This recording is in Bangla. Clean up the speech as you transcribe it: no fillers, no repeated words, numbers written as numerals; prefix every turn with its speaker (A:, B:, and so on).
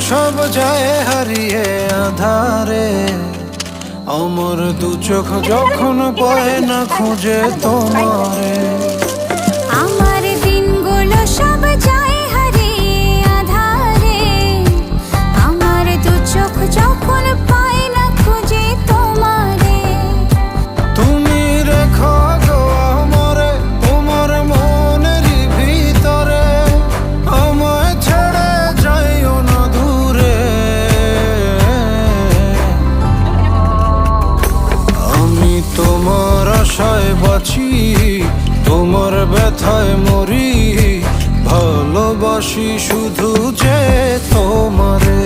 A: সব যায় হারিয়ে আধারে, আমার দু চোখ যখন পায় না খুঁজে তোমারে।
B: আমার দিনগুলো সব যায় হারিয়ে আঁধারে, আমার দু চোখ যখন পায় না খুঁজে তোমারে।
A: তুমি রেখো গো আমারে তোমার মনেরই ভিতরে, আমায় ছেড়ে যাইও না দূরে। আমি তোমার আশায় বাঁচি, তোমার ব্যথায় মরি, ভালোবাসি শুধু যে তোমারে।